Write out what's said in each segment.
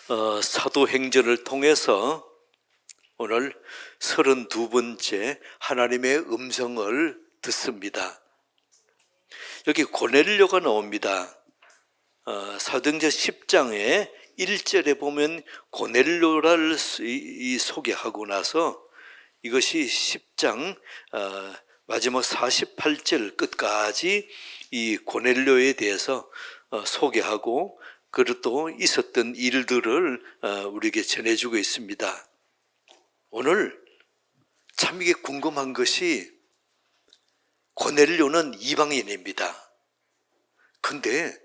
사도행전을 통해서 오늘 32번째 하나님의 음성을 듣습니다. 여기 고넬료가 나옵니다. 사도행전 10장에 1절에 보면 고넬료를 소개하고 나서 이것이 10장 마지막 48절 끝까지 이 고넬료에 대해서 소개하고 그리고 또 있었던 일들을 우리에게 전해주고 있습니다. 오늘 참 이게 궁금한 것이 고넬료는 이방인입니다. 근데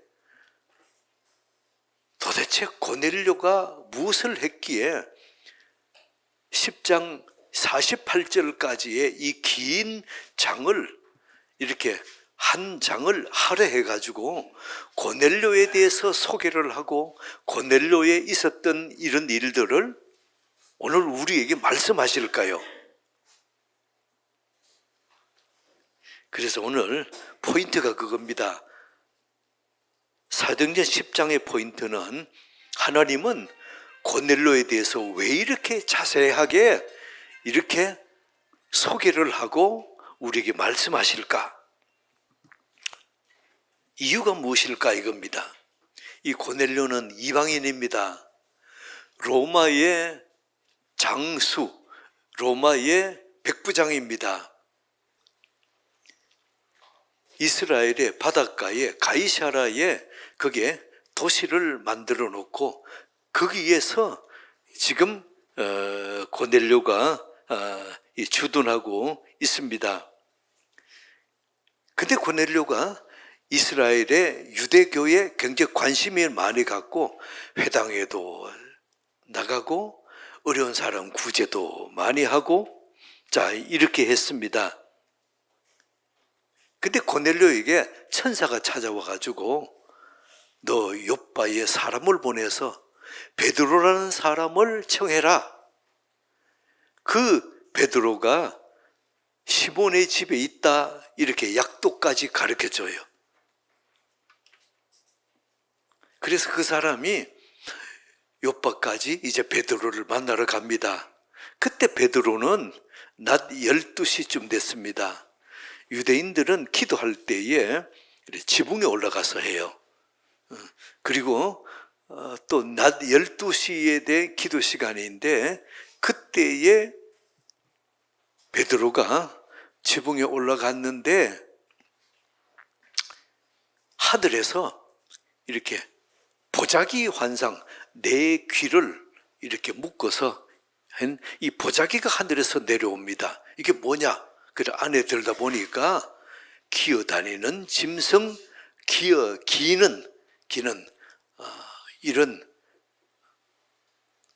도대체 고넬료가 무엇을 했기에 10장 48절까지의 이 긴 장을 이렇게 한 장을 할애해가지고 고넬료에 대해서 소개를 하고 고넬료에 있었던 이런 일들을 오늘 우리에게 말씀하실까요? 그래서 오늘 포인트가 그겁니다. 사도행전 10장의 포인트는 하나님은 고넬료에 대해서 왜 이렇게 자세하게 이렇게 소개를 하고 우리에게 말씀하실까? 이유가 무엇일까 이겁니다. 이 고넬료는 이방인입니다. 로마의 장수, 로마의 백부장입니다. 이스라엘의 바닷가에 가이사라에 거기에 도시를 만들어 놓고 거기에서 지금 고넬료가 주둔하고 있습니다. 근데 고넬료가 이스라엘의 유대교에 굉장히 관심이 많이 갖고 회당에도 나가고 어려운 사람 구제도 많이 하고 자 이렇게 했습니다. 근데 고넬료에게 천사가 찾아와 가지고 너 욥바에 사람을 보내서 베드로라는 사람을 청해라. 그 베드로가 시몬의 집에 있다 이렇게 약도까지 가르쳐줘요. 그래서 그 사람이 욥바까지 이제 베드로를 만나러 갑니다. 그때 베드로는 낮 12시쯤 됐습니다. 유대인들은 기도할 때에 지붕에 올라가서 해요. 그리고 또 낮 12시에 대한 기도 시간인데 그때에 베드로가 지붕에 올라갔는데 하늘에서 이렇게 보자기 환상 네 귀를 이렇게 묶어서 한 이 보자기가 하늘에서 내려옵니다. 이게 뭐냐? 그래 안에 들다 보니까 기어다니는 짐승, 기는 이런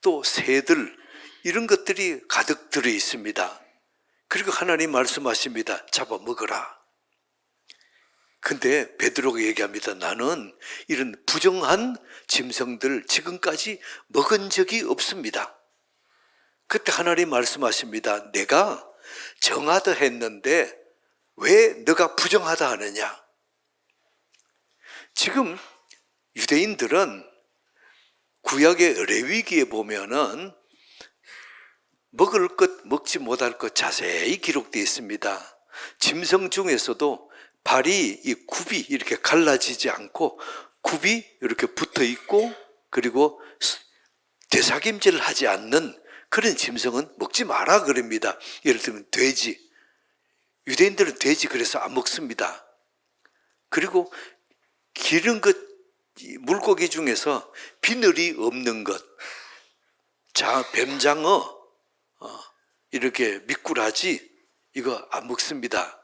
또 새들 이런 것들이 가득 들어 있습니다. 그리고 하나님 말씀하십니다. 잡아먹어라. 근데 베드로가 얘기합니다. 나는 이런 부정한 짐승들 지금까지 먹은 적이 없습니다. 그때 하나님 말씀하십니다. 내가 정하다 했는데 왜 너가 부정하다 하느냐? 지금 유대인들은 구약의 레위기에 보면은 먹을 것, 먹지 못할 것 자세히 기록되어 있습니다. 짐승 중에서도 발이 이 굽이 이렇게 갈라지지 않고 굽이 이렇게 붙어 있고 그리고 되삭임질을 하지 않는 그런 짐승은 먹지 마라 그럽니다. 예를 들면 돼지. 유대인들은 돼지 그래서 안 먹습니다. 그리고 기른 것, 물고기 중에서 비늘이 없는 것, 뱀장어, 이렇게 미꾸라지 이거 안 먹습니다.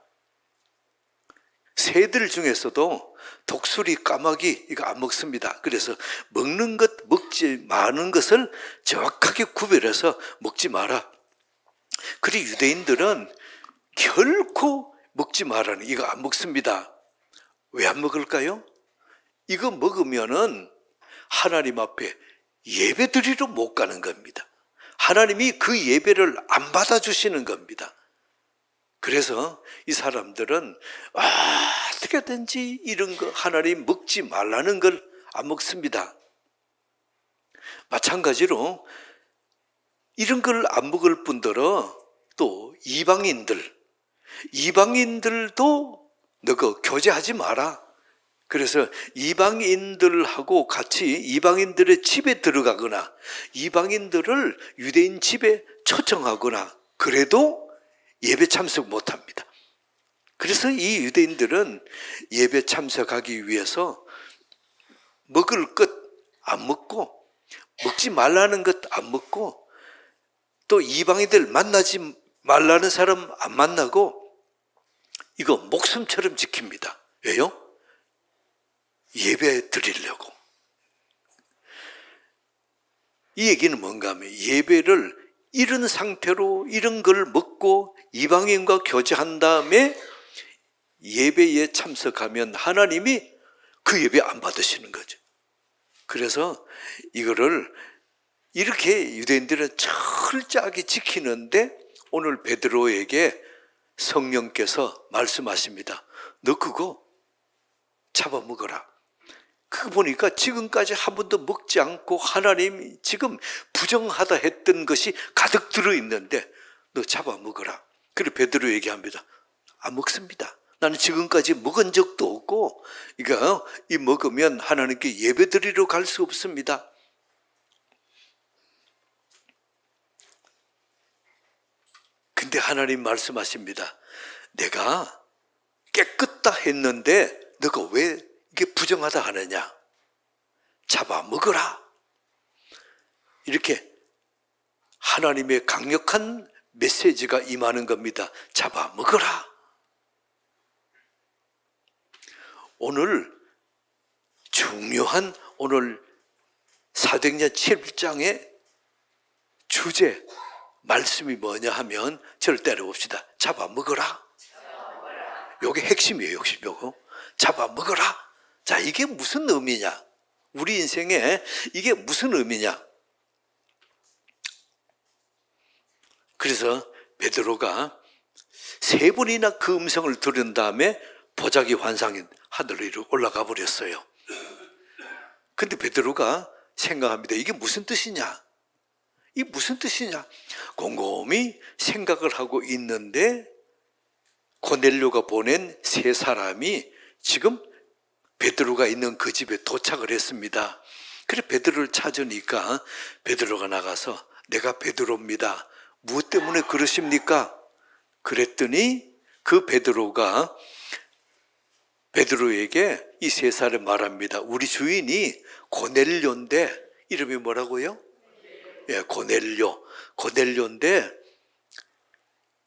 새들 중에서도 독수리, 까마귀 이거 안 먹습니다. 그래서 먹는 것, 먹지 마는 것을 정확하게 구별해서 먹지 마라. 그리고 유대인들은 결코 먹지 마라는 이거 안 먹습니다. 왜 안 먹을까요? 이거 먹으면은 하나님 앞에 예배 드리러 못 가는 겁니다. 하나님이 그 예배를 안 받아주시는 겁니다. 그래서 이 사람들은 어떻게든지 이런 거 하나님 먹지 말라는 걸 안 먹습니다. 마찬가지로 이런 걸 안 먹을 뿐더러 또 이방인들도 너가 교제하지 마라. 그래서 이방인들하고 같이 이방인들의 집에 들어가거나 이방인들을 유대인 집에 초청하거나 그래도 예배 참석 못합니다. 그래서 이 유대인들은 예배 참석하기 위해서 먹을 것 안 먹고 먹지 말라는 것 안 먹고 또 이방인들 만나지 말라는 사람 안 만나고 이거 목숨처럼 지킵니다. 왜요? 예배 드리려고. 이 얘기는 뭔가 하면 예배를 이런 상태로 이런 걸 먹고 이방인과 교제한 다음에 예배에 참석하면 하나님이 그 예배 안 받으시는 거죠. 그래서 이거를 이렇게 유대인들은 철저하게 지키는데 오늘 베드로에게 성령께서 말씀하십니다. 너 그거 잡아먹어라. 그거 보니까 지금까지 한 번도 먹지 않고 하나님이 지금 부정하다 했던 것이 가득 들어있는데 너 잡아먹어라. 그리고 베드로 얘기합니다. 안 먹습니다. 나는 지금까지 먹은 적도 없고 이거 이 먹으면 하나님께 예배드리러 갈 수 없습니다. 근데 하나님 말씀하십니다. 내가 깨끗다 했는데 너가 왜 이게 부정하다 하느냐? 잡아먹어라. 이렇게 하나님의 강력한 메시지가 임하는 겁니다. 잡아먹어라. 오늘 중요한 오늘 사도행전 7장의 주제 말씀이 뭐냐 하면 저를 따라봅시다. 잡아먹어라. 이게 핵심이에요. 핵심 요거. 잡아먹어라. 자, 이게 무슨 의미냐? 우리 인생에 이게 무슨 의미냐? 그래서 베드로가 3번이나 그 음성을 들은 다음에 보자기 환상이 하늘로 올라가 버렸어요. 근데 베드로가 생각합니다. 이게 무슨 뜻이냐? 이 무슨 뜻이냐? 곰곰이 생각을 하고 있는데 고넬료가 보낸 3사람이 지금 베드로가 있는 그 집에 도착을 했습니다. 그래 베드로를 찾으니까 베드로가 나가서 내가 베드로입니다. 무엇 때문에 그러십니까? 그랬더니 그 베드로가 베드로에게 이 3사람 말합니다. 우리 주인이 고넬료인데 이름이 뭐라고요? 예, 고넬료인데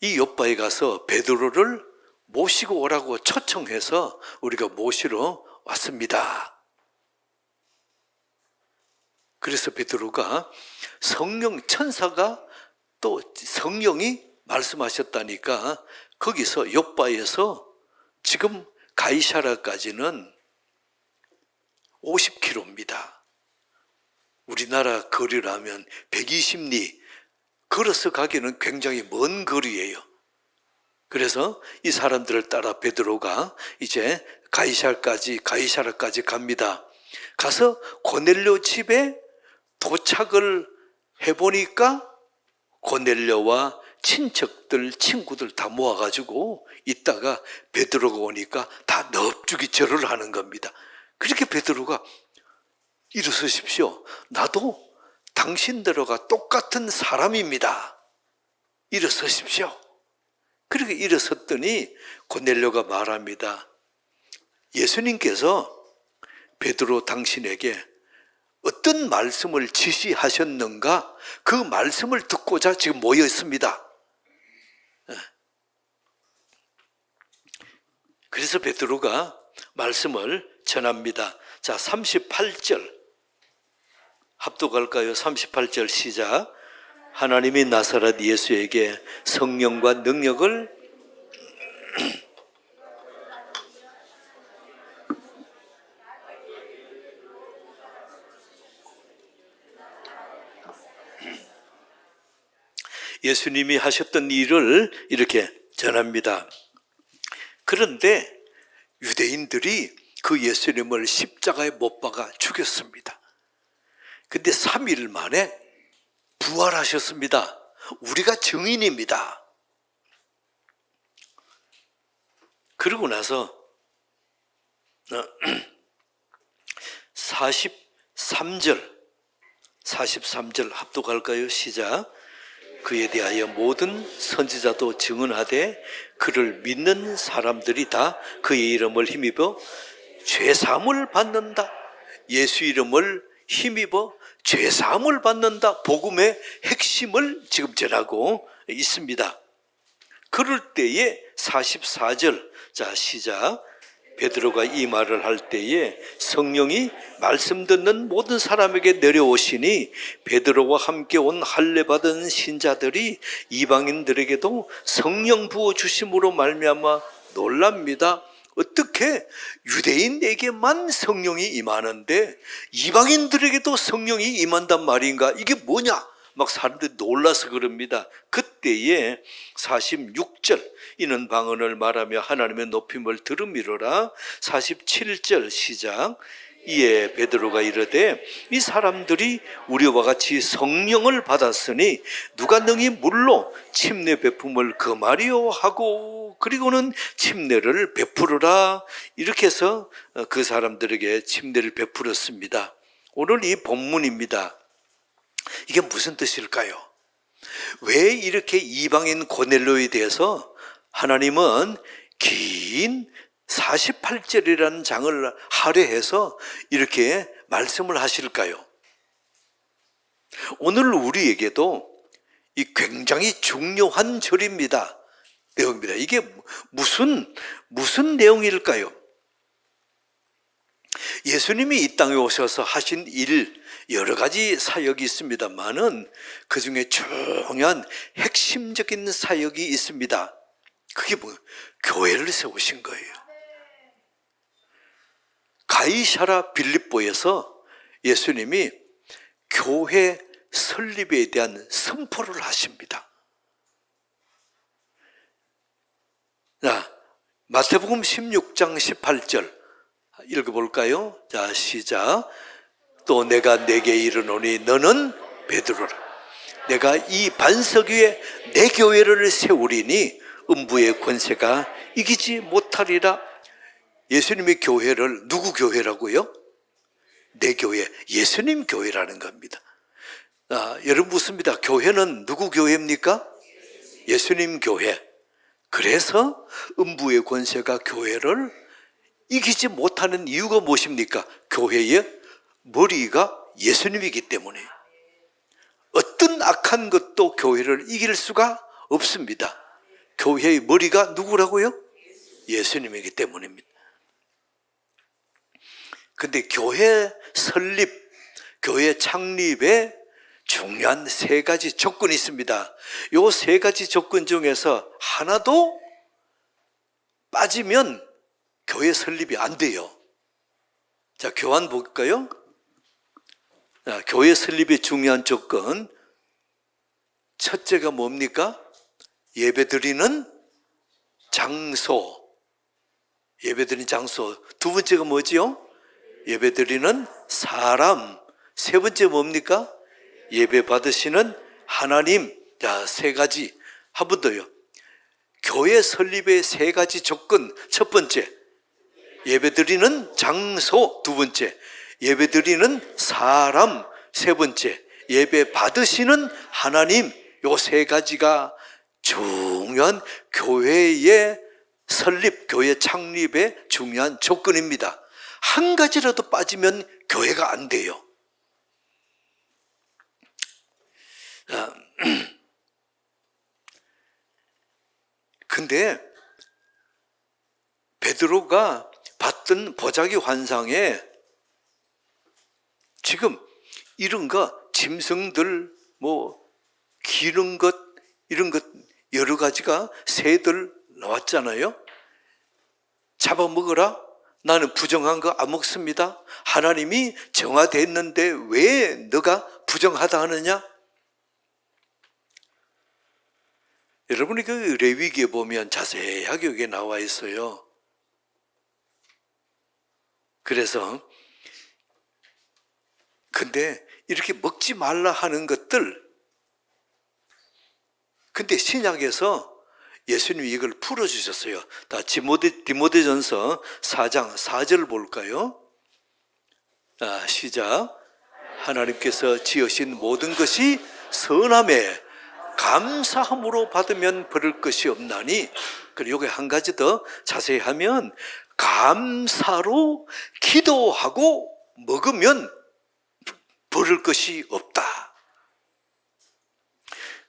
이 요바에 가서 베드로를 모시고 오라고 초청해서 우리가 모시러 왔습니다. 그래서 베드로가 성령 천사가 또 성령이 말씀하셨다니까 거기서 요바에서 지금 가이사라까지는 50km입니다. 우리나라 거리라면 120리 걸어서 가기는 굉장히 먼 거리예요. 그래서 이 사람들을 따라 베드로가 이제 가이사라까지 갑니다. 가서 고넬료 집에 도착을 해보니까 고넬료와 친척들, 친구들 다 모아가지고 있다가 베드로가 오니까 다 넙죽이 절을 하는 겁니다. 그렇게 베드로가 일어서십시오. 나도 당신들과 똑같은 사람입니다. 일어서십시오. 그렇게 일어섰더니 고넬료가 말합니다. 예수님께서 베드로 당신에게 어떤 말씀을 지시하셨는가? 그 말씀을 듣고자 지금 모여 있습니다. 그래서 베드로가 말씀을 전합니다. 자, 38절 합독할까요? 38절 시작. 하나님이 나사렛 예수에게 성령과 능력을 예수님이 하셨던 일을 이렇게 전합니다. 그런데 유대인들이 그 예수님을 십자가에 못 박아 죽였습니다. 근데 3일 만에 부활하셨습니다. 우리가 증인입니다. 그러고 나서 43절 합독할까요? 시작. 그에 대하여 모든 선지자도 증언하되 그를 믿는 사람들이 다 그의 이름을 힘입어 죄사함을 받는다. 예수 이름을 힘입어 죄사함을 받는다. 복음의 핵심을 지금 전하고 있습니다. 그럴 때에 44절, 자 시작. 베드로가 이 말을 할 때에 성령이 말씀 듣는 모든 사람에게 내려오시니 베드로와 함께 온 할례 받은 신자들이 이방인들에게도 성령 부어 주심으로 말미암아 놀랍니다. 어떻게 유대인에게만 성령이 임하는데 이방인들에게도 성령이 임한단 말인가? 이게 뭐냐? 막 사람들이 놀라서 그럽니다. 그때에 46절, 이는 방언을 말하며 하나님의 높임을 들음이로라. 47절 시작. 이에 베드로가 이르되 이 사람들이 우리와 같이 성령을 받았으니 누가 능히 물로 침례 베품을 금하리요 하고, 그리고는 침례를 베푸르라. 이렇게 해서 그 사람들에게 침례를 베풀었습니다. 오늘 이 본문입니다. 이게 무슨 뜻일까요? 왜 이렇게 이방인 고넬료에 대해서 하나님은 긴 48절이라는 장을 할애해서 이렇게 말씀을 하실까요? 오늘 우리에게도 이 굉장히 중요한 절입니다. 내용입니다. 이게 무슨 내용일까요? 예수님이 이 땅에 오셔서 하신 일, 여러 가지 사역이 있습니다만은 그 중에 중요한 핵심적인 사역이 있습니다. 그게 뭐예요? 교회를 세우신 거예요. 가이사라 빌립보에서 예수님이 교회 설립에 대한 선포를 하십니다. 자, 마태복음 16장 18절 읽어볼까요? 자, 시작. 또 내가 네게 이르노니 너는 베드로라. 내가 이 반석 위에 내 교회를 세우리니 음부의 권세가 이기지 못하리라. 예수님의 교회를 누구 교회라고요? 내 교회, 예수님 교회라는 겁니다. 여러분 묻습니다. 교회는 누구 교회입니까? 예수님 교회. 그래서 음부의 권세가 교회를 이기지 못하는 이유가 무엇입니까? 교회의 머리가 예수님이기 때문에 어떤 악한 것도 교회를 이길 수가 없습니다. 교회의 머리가 누구라고요? 예수님이기 때문입니다. 근데 교회 설립, 교회 창립에 중요한 세 가지 조건이 있습니다. 이 세 가지 조건 중에서 하나도 빠지면 교회 설립이 안 돼요. 자, 교환 볼까요? 자, 교회 설립의 중요한 조건, 첫째가 뭡니까? 예배드리는 장소. 예배드리는 장소. 두 번째가 뭐지요? 예배드리는 사람. 세 번째 뭡니까? 예배 받으시는 하나님. 자, 세 가지. 한 번 더요. 교회 설립의 세 가지 조건. 첫 번째, 예배드리는 장소. 두 번째, 예배드리는 사람. 세 번째, 예배 받으시는 하나님. 요 세 가지가 중요한 교회의 설립, 교회 창립의 중요한 조건입니다. 한 가지라도 빠지면 교회가 안 돼요. 근데 베드로가 봤던 보자기 환상에 지금 이런 거, 짐승들, 기는 것, 이런 것 여러 가지가 새들 나왔잖아요. 잡아먹어라. 나는 부정한 거 안 먹습니다. 하나님이 정화됐는데 왜 너가 부정하다 하느냐? 여러분이 그 레위기에 보면 자세하게 여기에 나와 있어요. 그래서 근데 이렇게 먹지 말라 하는 것들, 근데 신약에서 예수님이 이걸 풀어주셨어요. 다 디모데전서 4장 4절 볼까요? 시작. 하나님께서 지으신 모든 것이 선함에 감사함으로 받으면 버릴 것이 없나니. 그리고 여기 한 가지 더 자세히 하면 감사로 기도하고 먹으면 버릴 것이 없다.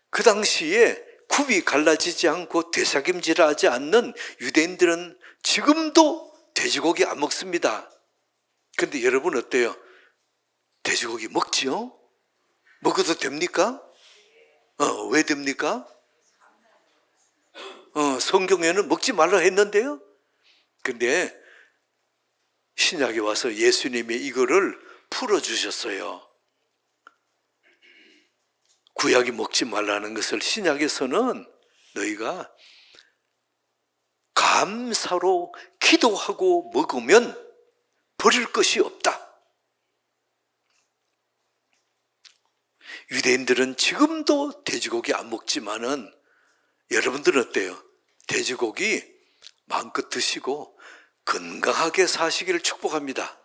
그 당시에 굽이 갈라지지 않고 되새김질하지 않는 유대인들은 지금도 돼지고기 안 먹습니다. 그런데 여러분 어때요? 돼지고기 먹지요? 먹어도 됩니까? 왜 됩니까? 성경에는 먹지 말라 했는데요. 근데 신약에 와서 예수님이 이거를 풀어주셨어요. 구약이 먹지 말라는 것을 신약에서는 너희가 감사로 기도하고 먹으면 버릴 것이 없다. 유대인들은 지금도 돼지고기 안 먹지만은 여러분들은 어때요? 돼지고기 마음껏 드시고 건강하게 사시기를 축복합니다.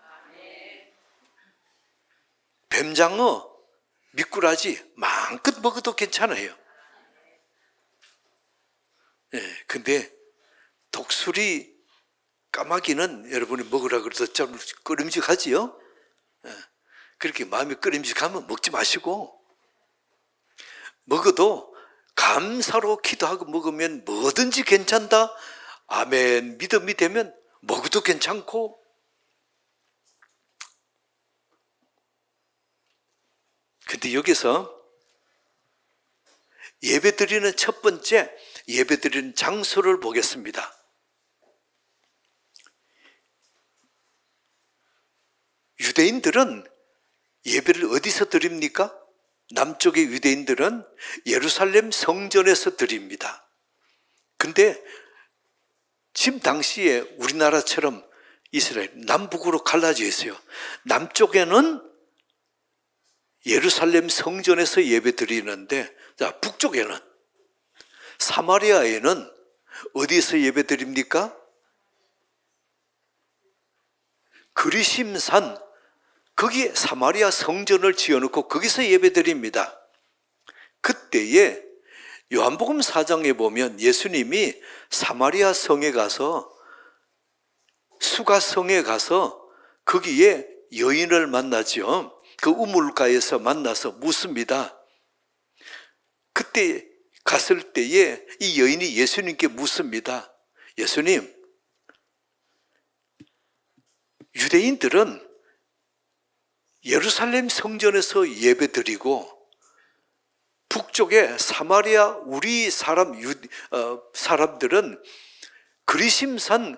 뱀장어, 미꾸라지 마음껏 먹어도 괜찮아요. 근데 독수리, 까마귀는 여러분이 먹으라 그래도 좀 꺼림직하지요? 그렇게 마음이 꺼림직하면 먹지 마시고, 먹어도 감사로 기도하고 먹으면 뭐든지 괜찮다. 아멘. 믿음이 되면 먹어도 괜찮고. 근데 여기서 예배드리는 첫 번째 예배드리는 장소를 보겠습니다. 유대인들은 예배를 어디서 드립니까? 남쪽의 유대인들은 예루살렘 성전에서 드립니다. 근데 지금 당시에 우리나라처럼 이스라엘 남북으로 갈라져 있어요. 남쪽에는 예루살렘 성전에서 예배 드리는데, 자, 북쪽에는 사마리아에는 어디서 예배 드립니까? 그리심산, 거기에 사마리아 성전을 지어놓고 거기서 예배 드립니다. 그때에 요한복음 4장에 보면 예수님이 사마리아 성에 가서, 수가성에 가서 거기에 여인을 만나죠. 그 우물가에서 만나서 묻습니다. 그때 갔을 때에 이 여인이 예수님께 묻습니다. 예수님, 유대인들은 예루살렘 성전에서 예배드리고 북쪽에 사마리아 우리 사람들은 그리심산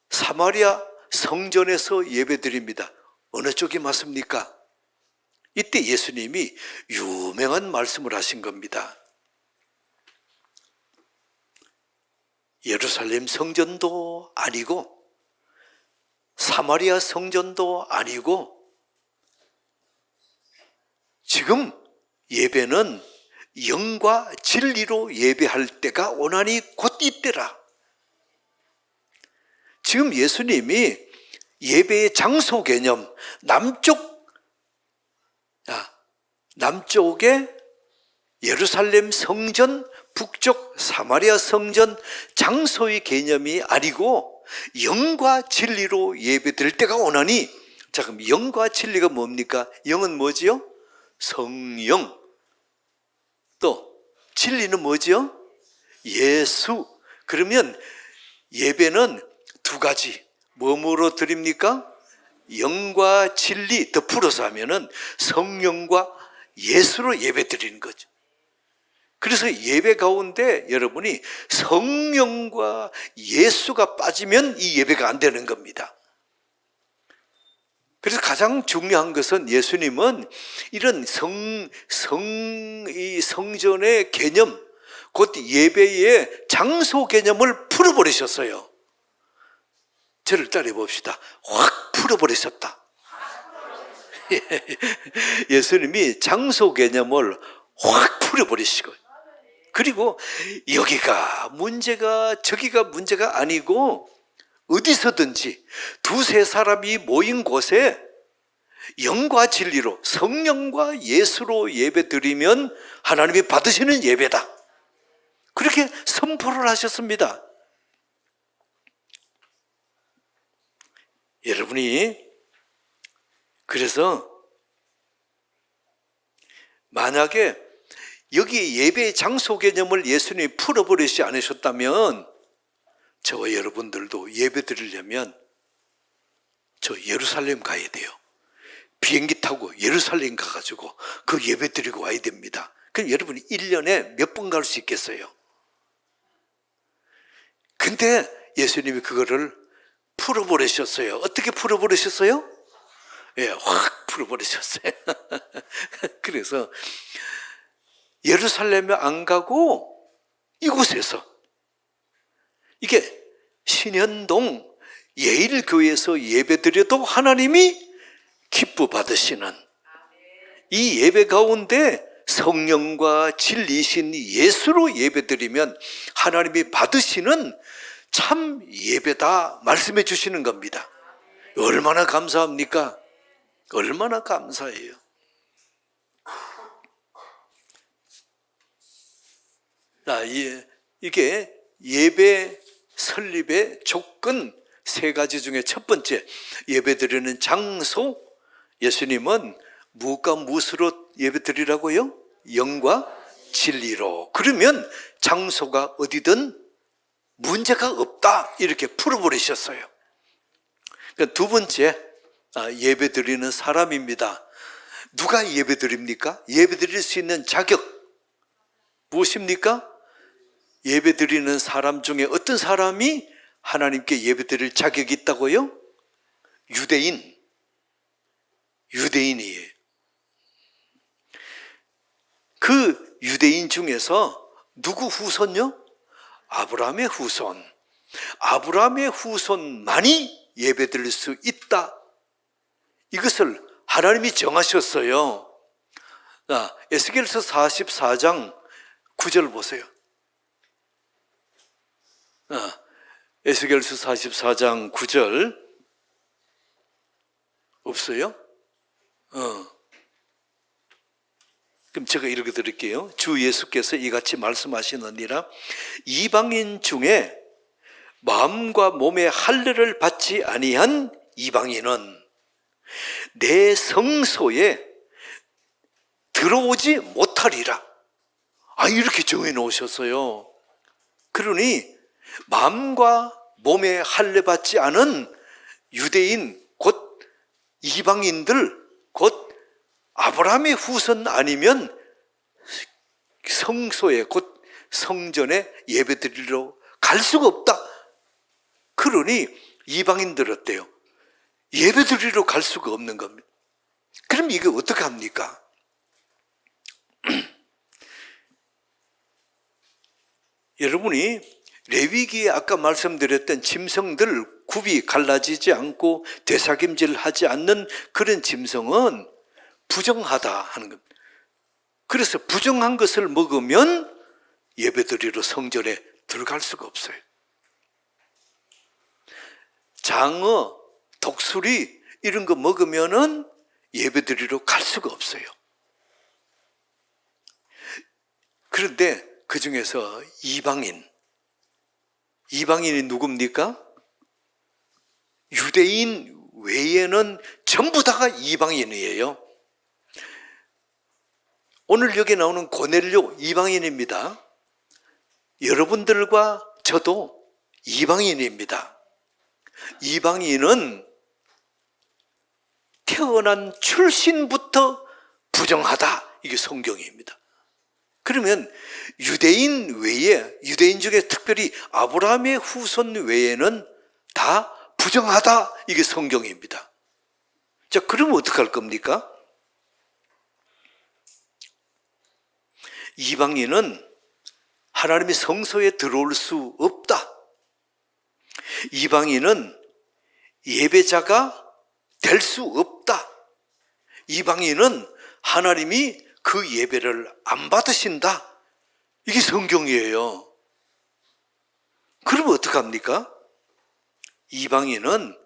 사마리아 성전에서 예배드립니다. 어느 쪽이 맞습니까? 이때 예수님이 유명한 말씀을 하신 겁니다. 예루살렘 성전도 아니고 사마리아 성전도 아니고 지금 예배는 영과 진리로 예배할 때가 오나니 곧 이때라. 지금 예수님이 예배의 장소 개념, 남쪽에 예루살렘 성전, 북쪽 사마리아 성전, 장소의 개념이 아니고 영과 진리로 예배드릴 때가 오나니. 자, 그럼 영과 진리가 뭡니까? 영은 뭐지요? 성령. 또 진리는 뭐지요? 예수. 그러면 예배는 두 가지. 뭐뭐로 드립니까? 영과 진리, 더 풀어서 하면은 성령과 예수로 예배 드리는 거죠. 그래서 예배 가운데 여러분이 성령과 예수가 빠지면 이 예배가 안 되는 겁니다. 그래서 가장 중요한 것은 예수님은 이런 이 성전의 개념, 곧 예배의 장소 개념을 풀어버리셨어요. 저를 따라해 봅시다. 확 풀어버리셨다. 예수님이 장소 개념을 확 풀어버리시고, 그리고 여기가 문제가 저기가 문제가 아니고 어디서든지 두세 사람이 모인 곳에 영과 진리로 성령과 예수로 예배드리면 하나님이 받으시는 예배다. 그렇게 선포를 하셨습니다. 여러분이 그래서 만약에 여기 예배의 장소 개념을 예수님이 풀어버리지 않으셨다면 저와 여러분들도 예배 드리려면 저 예루살렘 가야 돼요. 비행기 타고 예루살렘 가가지고 그 예배 드리고 와야 됩니다. 그럼 여러분이 1년에 몇 번 갈 수 있겠어요? 근데 예수님이 그거를 풀어버리셨어요. 어떻게 풀어버리셨어요? 예, 확 풀어버리셨어요. 그래서 예루살렘에 안 가고 이곳에서, 이게 신현동 예일교회에서 예배드려도 하나님이 기뻐 받으시는 이 예배 가운데 성령과 진리신 예수로 예배드리면 하나님이 받으시는 참 예배다 말씀해 주시는 겁니다. 얼마나 감사합니까? 얼마나 감사해요. 이게 예배 설립의 조건 세 가지 중에 첫 번째, 예배드리는 장소. 예수님은 무엇과 무엇으로 예배드리라고요? 영과 진리로. 그러면 장소가 어디든 문제가 없다, 이렇게 풀어버리셨어요. 그러니까 두 번째, 예배드리는 사람입니다. 누가 예배드립니까? 예배드릴 수 있는 자격 무엇입니까? 예배드리는 사람 중에 어떤 사람이 하나님께 예배드릴 자격이 있다고요? 유대인이에요. 그 유대인 중에서 누구 후손요? 아브라함의 후손. 아브라함의 후손만이 예배드릴 수 있다. 이것을 하나님이 정하셨어요. 에스겔서 44장 9절 보세요. 에스겔서 44장 9절 없어요? 그럼 제가 읽어드릴게요. 주 예수께서 이같이 말씀하시느니라. 이방인 중에 마음과 몸의 할례를 받지 아니한 이방인은 내 성소에 들어오지 못하리라. 이렇게 정해 놓으셨어요. 그러니 마음과 몸에 할례 받지 않은 유대인, 곧 이방인들, 곧 아브라함의 후손 아니면 성소에, 곧 성전에 예배드리러 갈 수가 없다. 그러니 이방인들 어때요? 예배드리러 갈 수가 없는 겁니다. 그럼 이게 어떻게 합니까? 여러분이 레위기에 아까 말씀드렸던 짐승들 굽이 갈라지지 않고 되삭임질하지 않는 그런 짐승은 부정하다 하는 겁니다. 그래서 부정한 것을 먹으면 예배드리러 성전에 들어갈 수가 없어요. 장어, 독수리 이런 거 먹으면은 예배드리러 갈 수가 없어요. 그런데 그 중에서 이방인이 누굽니까? 유대인 외에는 전부 다가 이방인이에요. 오늘 여기 나오는 고넬료 이방인입니다. 여러분들과 저도 이방인입니다. 이방인은 태어난 출신부터 부정하다. 이게 성경입니다. 그러면 유대인 외에, 유대인 중에 특별히 아브라함의 후손 외에는 다 부정하다. 이게 성경입니다. 자, 그러면 어떡할 겁니까? 이방인은 하나님의 성소에 들어올 수 없다. 이방인은 예배자가 될 수 없다. 이방인은 하나님이 그 예배를 안 받으신다. 이게 성경이에요. 그러면 어떡합니까? 이방인은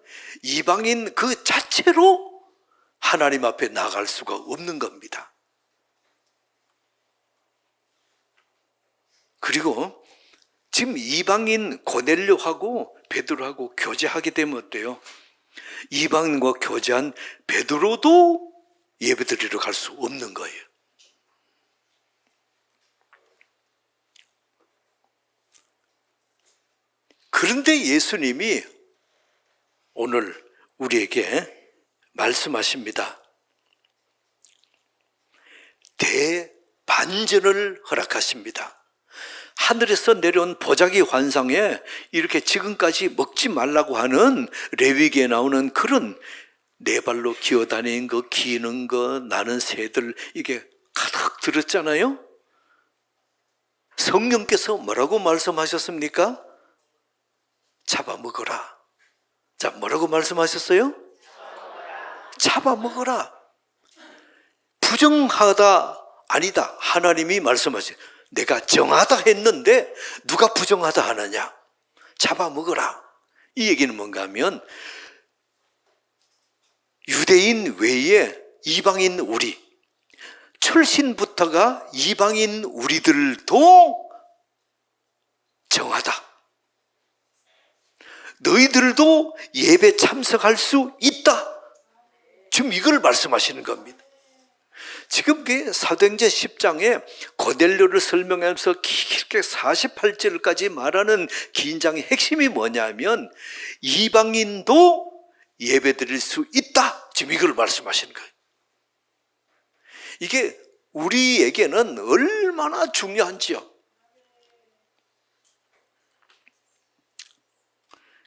이방인 그 자체로 하나님 앞에 나갈 수가 없는 겁니다. 그리고 지금 이방인 고넬료하고 베드로하고 교제하게 되면 어때요? 이방인과 교제한 베드로도 예배드리러 갈 수 없는 거예요. 그런데 예수님이 오늘 우리에게 말씀하십니다. 대반전을 허락하십니다. 하늘에서 내려온 보자기 환상에 이렇게 지금까지 먹지 말라고 하는 레위기에 나오는 그런 네 발로 기어다니는 거, 기는 거, 나는 새들, 이게 가득 들었잖아요. 성령께서 뭐라고 말씀하셨습니까? 잡아먹어라. 자, 뭐라고 말씀하셨어요? 잡아먹어라. 부정하다, 아니다. 하나님이 말씀하세요. 내가 정하다 했는데 누가 부정하다 하느냐? 잡아먹어라. 이 얘기는 뭔가 하면 유대인 외에 이방인 우리, 출신부터가 이방인 우리들도 정하다. 너희들도 예배 참석할 수 있다. 지금 이걸 말씀하시는 겁니다. 지금 사도행전 10장에 고넬료를 설명하면서 길게 48절까지 말하는 긴장의 핵심이 뭐냐면 이방인도 예배드릴 수 있다. 지금 이걸 말씀하시는 거예요. 이게 우리에게는 얼마나 중요한지요.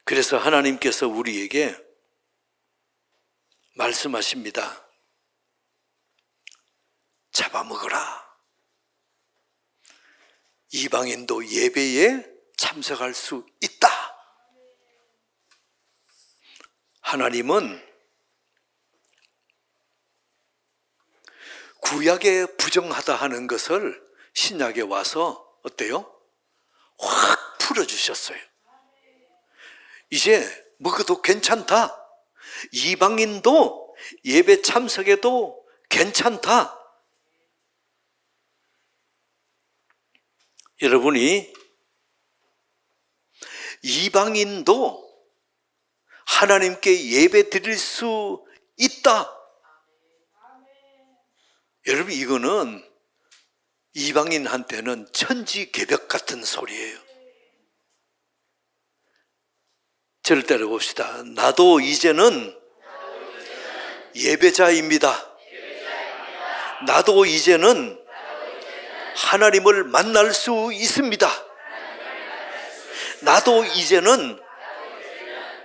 그래서 하나님께서 우리에게 말씀하십니다. 잡아먹어라. 이방인도 예배에 참석할 수 있다. 하나님은 구약에 부정하다 하는 것을 신약에 와서 어때요? 확 풀어주셨어요. 이제 먹어도 괜찮다. 이방인도 예배 참석해도 괜찮다. 여러분이 이방인도 하나님께 예배 드릴 수 있다. 여러분, 이거는 이방인한테는 천지개벽 같은 소리예요. 저를 따라봅시다. 나도 이제는 예배자입니다. 나도 이제는 하나님을 만날 수 있습니다. 나도 이제는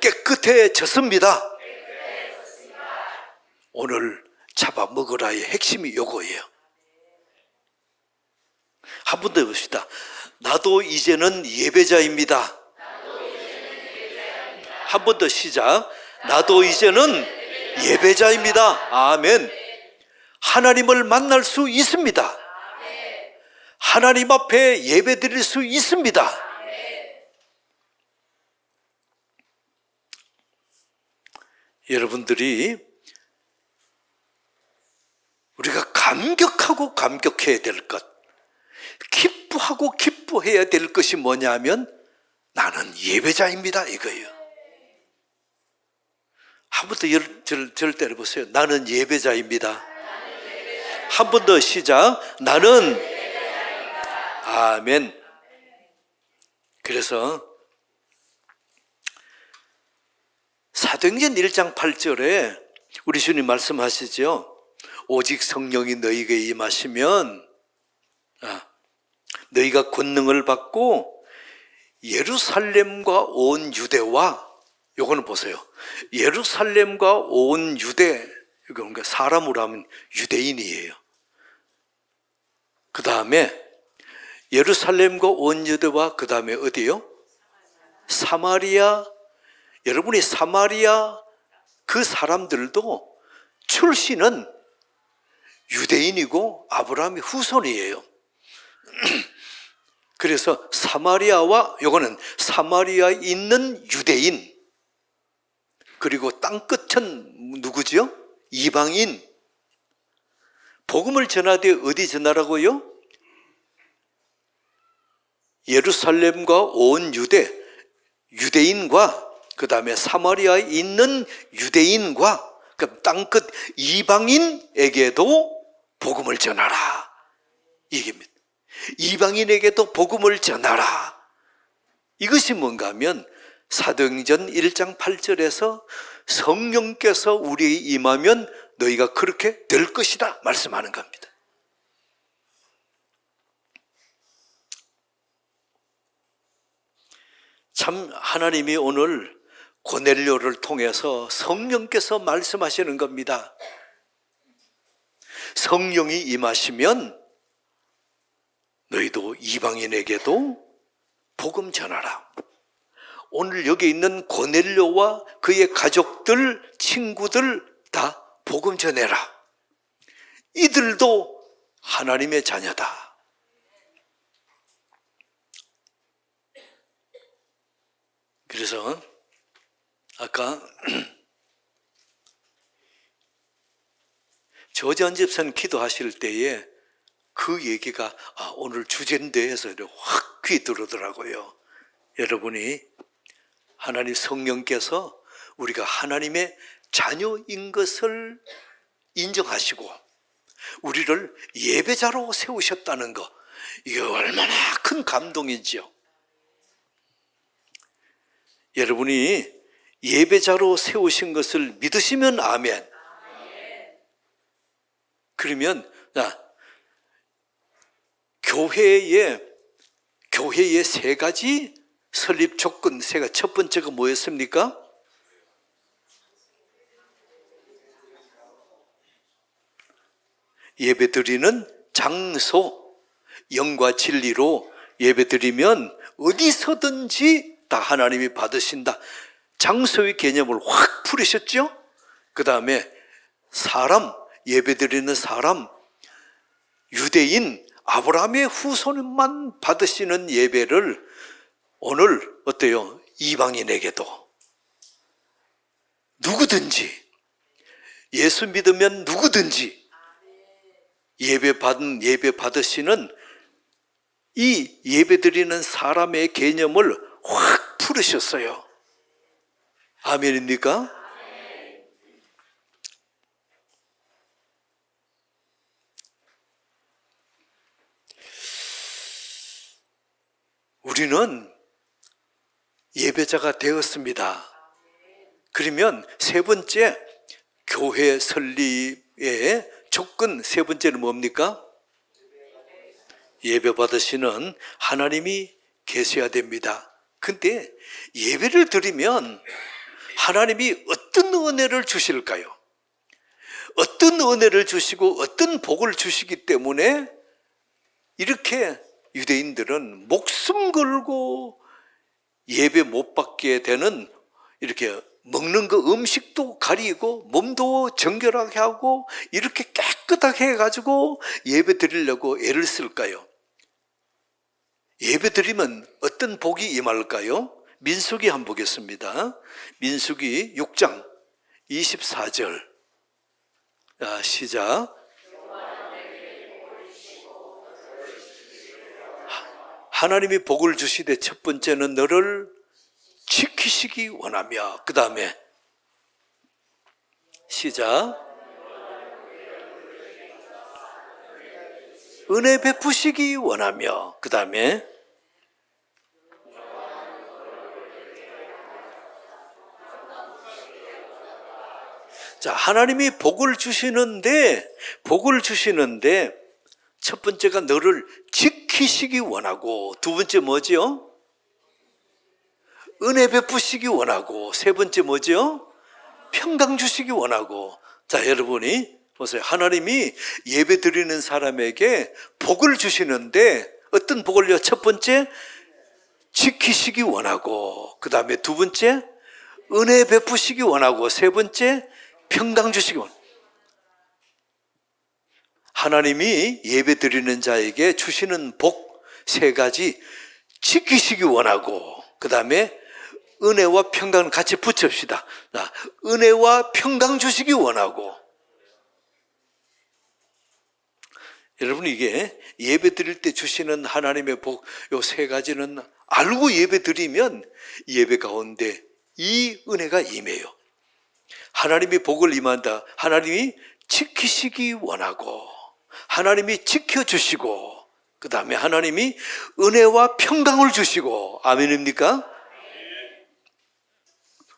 깨끗해졌습니다. 오늘 잡아먹으라의 핵심이 요거예요. 한 번 더 해봅시다. 나도 이제는 예배자입니다. 한 번 더 시작. 나도 이제는 예배자입니다. 아멘. 하나님을 만날 수 있습니다. 하나님 앞에 예배 드릴 수 있습니다. 여러분들이 우리가 감격하고 감격해야 될 것, 기뻐하고 기뻐해야 될 것이 뭐냐 하면 나는 예배자입니다 이거예요. 한 번 더 저를 때려보세요. 나는 예배자입니다. 한 번 더 시작. 나는 아멘. 그래서 사도행전 1장 8절에 우리 주님 말씀하시죠. 오직 성령이 너희에게 임하시면 너희가 권능을 받고 예루살렘과 온 유대와, 요거는 보세요. 예루살렘과 온 유대, 그러니까 사람으로 하면 유대인이에요. 그 다음에 예루살렘과 온 유대와 그 다음에 어디요? 사마리아. 여러분이 사마리아 그 사람들도 출신은 유대인이고 아브라함의 후손이에요. 그래서 사마리아와 요거는 사마리아에 있는 유대인, 그리고 땅끝은 누구죠? 이방인. 복음을 전하되 어디 전하라고요? 예루살렘과 온 유대인과 그 다음에 사마리아에 있는 유대인과 그 땅끝 이방인에게도 복음을 전하라. 이겁니다. 이방인에게도 복음을 전하라. 이것이 뭔가 하면 사도행전 1장 8절에서 성령께서 우리에게 임하면 너희가 그렇게 될 것이다 말씀하는 겁니다. 참 하나님이 오늘 고넬료를 통해서 성령께서 말씀하시는 겁니다. 성령이 임하시면 너희도 이방인에게도 복음 전하라. 오늘 여기 있는 고넬료와 그의 가족들, 친구들 다 복음 전해라. 이들도 하나님의 자녀다. 그래서 아까 조지한 집사님 기도하실 때에 그 얘기가 오늘 주제인데 해서 확 귀 들어오더라고요. 여러분이 하나님 성령께서 우리가 하나님의 자녀인 것을 인정하시고 우리를 예배자로 세우셨다는 거, 이게 얼마나 큰 감동이죠. 여러분이 예배자로 세우신 것을 믿으시면 아멘. 그러면 교회의 세 가지 설립 조건, 첫 번째가 뭐였습니까? 예배드리는 장소, 영과 진리로 예배드리면 어디서든지 다 하나님이 받으신다. 장소의 개념을 확 풀으셨죠? 그 다음에 사람, 예배드리는 사람, 유대인, 아브라함의 후손만 받으시는 예배를 오늘 어때요? 이방인에게도 누구든지, 예수 믿으면 누구든지 예배 받으시는 이 예배드리는 사람의 개념을 확 풀으셨어요. 아멘입니까? 우리는 예배자가 되었습니다. 그러면 세 번째, 교회 설립의 조건 세 번째는 뭡니까? 예배 받으시는 하나님이 계셔야 됩니다. 근데 예배를 드리면 하나님이 어떤 은혜를 주실까요? 어떤 은혜를 주시고 어떤 복을 주시기 때문에 이렇게 유대인들은 목숨 걸고 예배 못 받게 되는, 이렇게 먹는 거 음식도 가리고 몸도 정결하게 하고 이렇게 깨끗하게 해가지고 예배 드리려고 애를 쓸까요? 예배 드리면 어떤 복이 임할까요? 민수기 한번 보겠습니다. 민수기 6장 24절. 시작. 하나님이 복을 주시되 첫 번째는 너를 지키시기 원하며, 그 다음에 시작. 은혜 베푸시기 원하며, 그 다음에 자, 하나님이 복을 주시는데 첫 번째가 너를 지키시기 원하고, 두 번째 뭐죠? 은혜 베푸시기 원하고, 세 번째 뭐죠? 평강 주시기 원하고. 자, 여러분이 보세요. 하나님이 예배 드리는 사람에게 복을 주시는데 어떤 복을요? 첫 번째, 지키시기 원하고, 그 다음에 두 번째, 은혜 베푸시기 원하고, 세 번째, 평강 주시기 원하고. 하나님이 예배 드리는 자에게 주시는 복 세 가지 지키시기 원하고, 그 다음에 은혜와 평강을 같이 붙입시다. 은혜와 평강 주시기 원하고. 여러분, 이게 예배 드릴 때 주시는 하나님의 복, 요 세 가지는 알고 예배 드리면 예배 가운데 이 은혜가 임해요. 하나님이 복을 임한다. 하나님이 지키시기 원하고, 하나님이 지켜주시고, 그 다음에 하나님이 은혜와 평강을 주시고. 아멘입니까?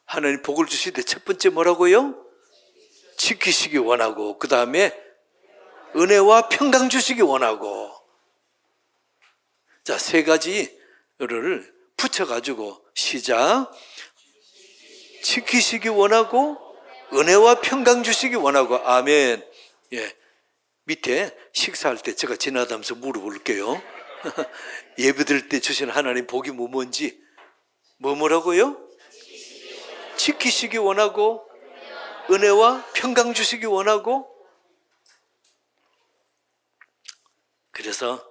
하나님 복을 주실 때 첫 번째 뭐라고요? 지키시기 원하고, 그 다음에 은혜와 평강 주시기 원하고. 자, 세 가지를 붙여가지고 시작. 지키시기 원하고, 은혜와 평강 주시기 원하고. 아멘. 예. 밑에 식사할 때 제가 지나다면서 물어볼게요. 예배 드릴 때 주신 하나님 복이 뭔지. 뭐라고요? 지키시기 원하고, 은혜와 평강 주시기 원하고. 그래서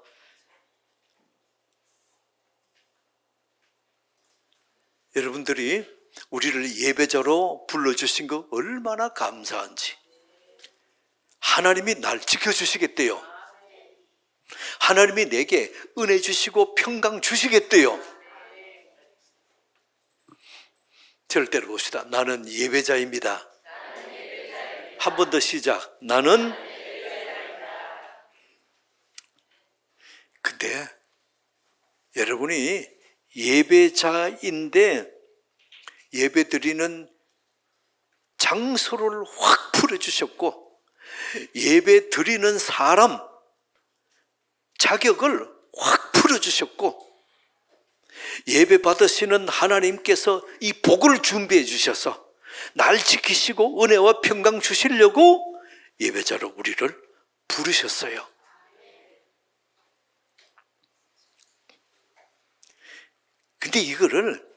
여러분들이 우리를 예배자로 불러주신 거 얼마나 감사한지. 하나님이 날 지켜주시겠대요. 하나님이 내게 은혜 주시고 평강 주시겠대요. 저를 때려봅시다. 나는 예배자입니다. 한 번 더 시작. 나는. 근데 여러분이 예배자인데 예배드리는 장소를 확 풀어주셨고, 예배 드리는 사람 자격을 확 풀어주셨고, 예배 받으시는 하나님께서 이 복을 준비해 주셔서 날 지키시고 은혜와 평강 주시려고 예배자로 우리를 부르셨어요. 근데 이걸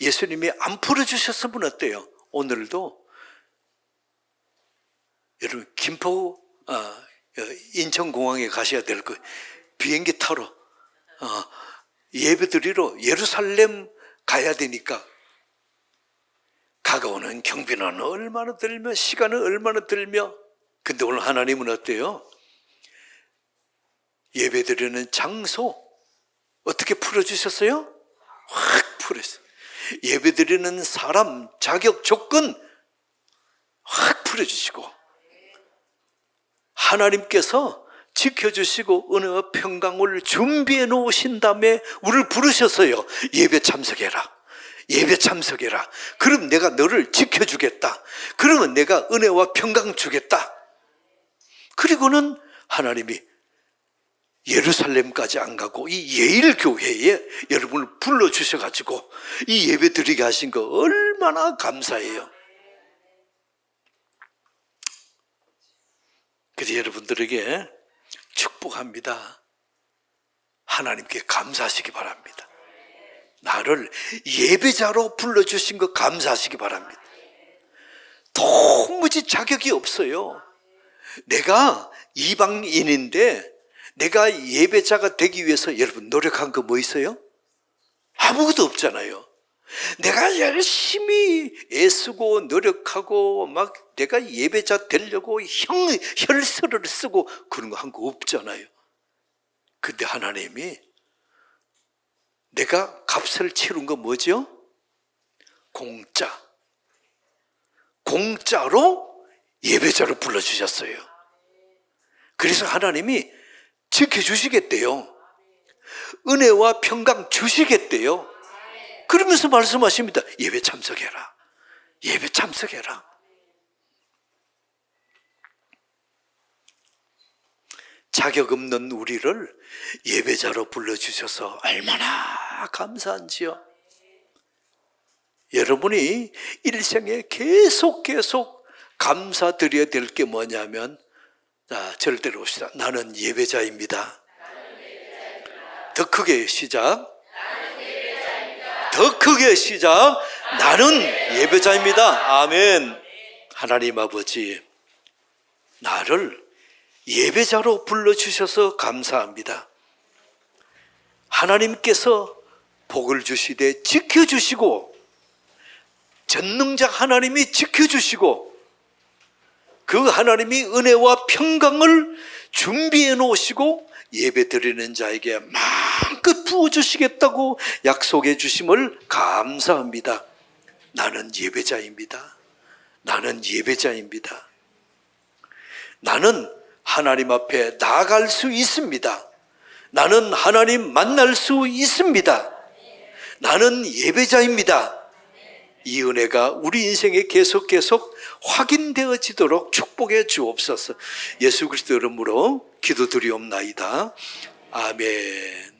예수님이 안 풀어주셨으면 어때요? 오늘도 여러분 김포 인천공항에 가셔야 될 거예요. 비행기 타러 예배 드리러 예루살렘 가야 되니까 가까우는 경비는 얼마나 들며 시간은 얼마나 들며. 근데 오늘 하나님은 어때요? 예배 드리는 장소 어떻게 풀어주셨어요? 확 풀었어요. 예배 드리는 사람 자격 조건 확 풀어주시고, 하나님께서 지켜주시고 은혜와 평강을 준비해 놓으신 다음에 우리를 부르셨어요. 예배 참석해라. 예배 참석해라. 그럼 내가 너를 지켜주겠다. 그러면 내가 은혜와 평강 주겠다. 그리고는 하나님이 예루살렘까지 안 가고 이 예일교회에 여러분을 불러주셔가지고 이 예배 드리게 하신 거 얼마나 감사해요. 그래서 여러분들에게 축복합니다. 하나님께 감사하시기 바랍니다. 나를 예배자로 불러주신 거 감사하시기 바랍니다. 도무지 자격이 없어요. 내가 이방인인데 내가 예배자가 되기 위해서 여러분 노력한 거 뭐 있어요? 아무것도 없잖아요. 내가 열심히 애쓰고 노력하고 막 내가 예배자 되려고 혈서를 쓰고 그런 거 한 거 없잖아요. 근데 하나님이 내가 값을 치른 거 뭐죠? 공짜로 예배자로 불러주셨어요. 그래서 하나님이 지켜주시겠대요. 은혜와 평강 주시겠대요. 그러면서 말씀하십니다. 예배 참석해라. 예배 참석해라. 자격 없는 우리를 예배자로 불러주셔서 얼마나 감사한지요. 여러분이 일생에 계속 감사드려야 될 게 뭐냐면, 자, 저를 때려봅시다. 나는 예배자입니다. 더 크게 시작. 더 크게 시작. 나는 예배자입니다. 아멘. 하나님 아버지, 나를 예배자로 불러주셔서 감사합니다. 하나님께서 복을 주시되 지켜주시고, 전능자 하나님이 지켜주시고, 그 하나님이 은혜와 평강을 준비해 놓으시고 예배 드리는 자에게 마음껏 부어주시겠다고 약속해 주심을 감사합니다. 나는 예배자입니다. 나는 예배자입니다. 나는 하나님 앞에 나아갈 수 있습니다. 나는 하나님 만날 수 있습니다. 나는 예배자입니다. 이 은혜가 우리 인생에 계속 확인되어지도록 축복해 주옵소서. 예수 그리스도 이름으로 기도드리옵나이다. 아멘.